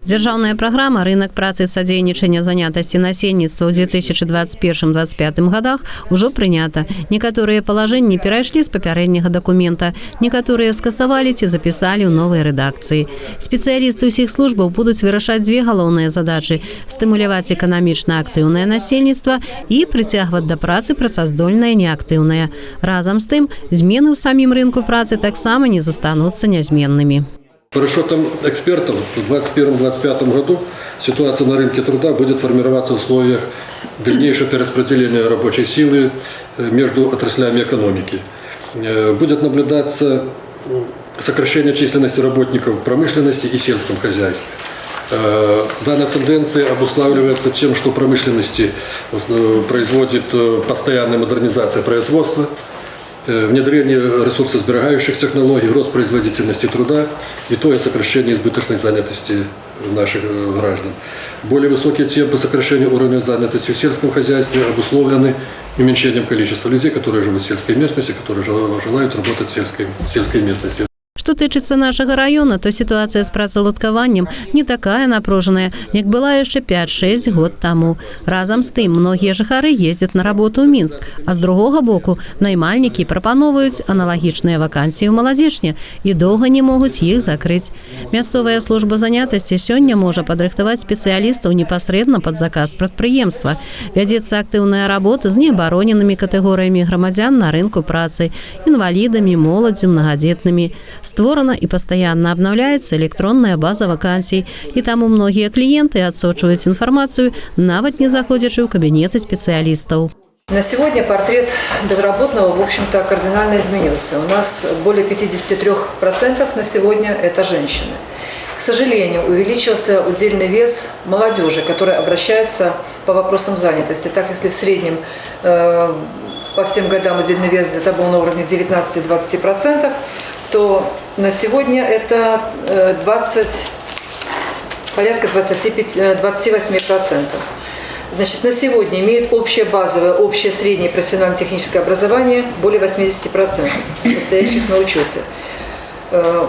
Дзяржаўная праграма «Рынок працы садзейнічання занятасці насельніцтва ў 2021-2025 годах» ужо прынята. Некаторыя палажэнні перайшлі з папярэдняга дакумента, некаторыя скасавалі ці запісалі ў новай рэдакцыі. Спецыялісты ўсіх службаў будуць вырашаць дзве галоўныя задачы – стымуляваць эканамічна актыўнае насельніцтва і прыцягваць да працы працаздольнае неактыўнае. Разам з тым, змены ў самім рынку працы таксама не застануцца нязменнымі. По расчетам экспертов, в 2021-2025 году ситуация на рынке труда будет формироваться в условиях дальнейшего перераспределения рабочей силы между отраслями экономики. Будет наблюдаться сокращение численности работников в промышленности и сельском хозяйстве. Данная тенденция обуславливается тем, что промышленности производит постоянная модернизация производства, внедрение ресурсосберегающих технологий, рост производительности труда и то и сокращение избыточной занятости наших граждан. Более высокие темпы сокращения уровня занятости в сельском хозяйстве обусловлены уменьшением количества людей, которые живут в сельской местности, которые желают работать в сельской местности. Што тычыцца нашага раёна, то сітуацыя з працаўладкаваннем не такая напружаная, як была яшчэ 5-6 год таму. Разам з тым, многія жыхары ездзяць на работу ў Мінск, а з другога боку наймальнікі прапановваюць аналагічныя вакансіі ў Маладзечні і доўга не могуць іх закрыць. Мясцовая служба занятасці сёння можа падрыхтаваць спецыялістаў непасрэдна пад заказ прадпрыемства. Вядзецца актыўная работа з неабароненымі катэгорыямі грамадзян на рынку працы, інвалідамі, моладдзю, мнагадзетнымі. Створана і пастаянна абнаўляецца электронная база вакансій, і таму многія кліенты адсочваюць інфармацыю, нават не заходзячы ў кабінеты спецыялістаў. На сегодня портрет безработного, в общем-то, кардинально изменился. У нас более 53% на сегодня это женщины. К сожалению, увеличился удельный вес молодежи, которая обращается по вопросам занятости. Так, если в среднем по всем годам удельный вес где-то был на уровне 19-20%, то на сегодня это порядка 28%. Значит, на сегодня имеют общее базовое, общее среднее профессионально-техническое образование более 80% состоящих на учете.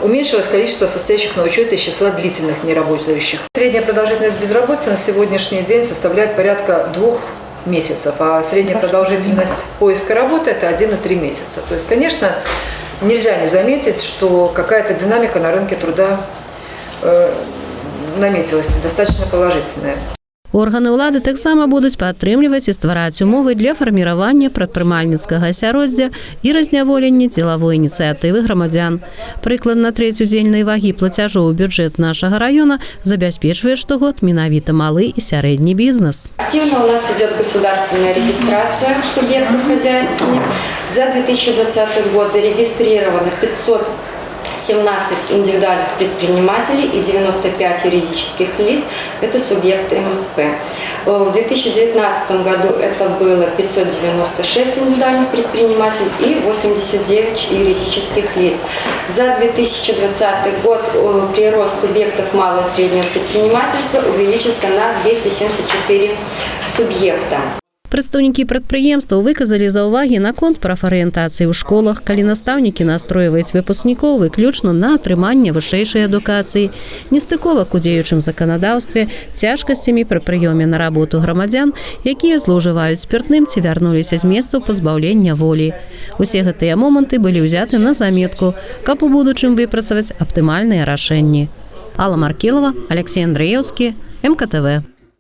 Уменьшилось количество состоящих на учете из числа длительных неработающих. Средняя продолжительность безработицы на сегодняшний день составляет порядка 2 месяцев, а средняя продолжительность поиска работы – это 1,3 месяца. То есть, конечно, нельзя не заметить, что какая-то динамика на рынке труда наметилась, достаточно положительная. Органы ўлады таксама будуць падтрымліваць і ствараць умовы для фарміравання прадпрымальніцкага асяроддзя і разняволення дзелавой ініцыятывы грамадзян. Прыкладна трэць удзельнай вагі плацяжоў у бюджэт нашага раёна забяспечвае штогод менавіта малы і сярэдні бізнес. Активно у нас идет государственная регистрация субъектов хозяйствования. За 2020 год зарегистрировано 517 индивидуальных предпринимателей и 95 юридических лиц – это субъекты МСП. В 2019 году это было 596 индивидуальных предпринимателей и 89 юридических лиц. За 2020 год прирост субъектов малого и среднего предпринимательства увеличился на 274 субъекта. Прадстаўнікі прадпрыемстваў выказалі заўвагі наконт прафарыентацыі ў школах, калі настаўнікі настройваюць выпускнікоў выключна на атрыманне вышэйшай адукацыі, нестыковак у дзеючым заканадаўстве, цяжкасцямі пры прыёме на работу грамадзян, якія злоўжываюць спіртным ці вярнуліся з месцаў пазбаўлення волі. Усе гэтыя моманты былі ўзяты на заметку, каб у будучым выпрацаваць аптымальныя рашэнні. Алла Маркелова, Алексей Андреевский, МКТВ.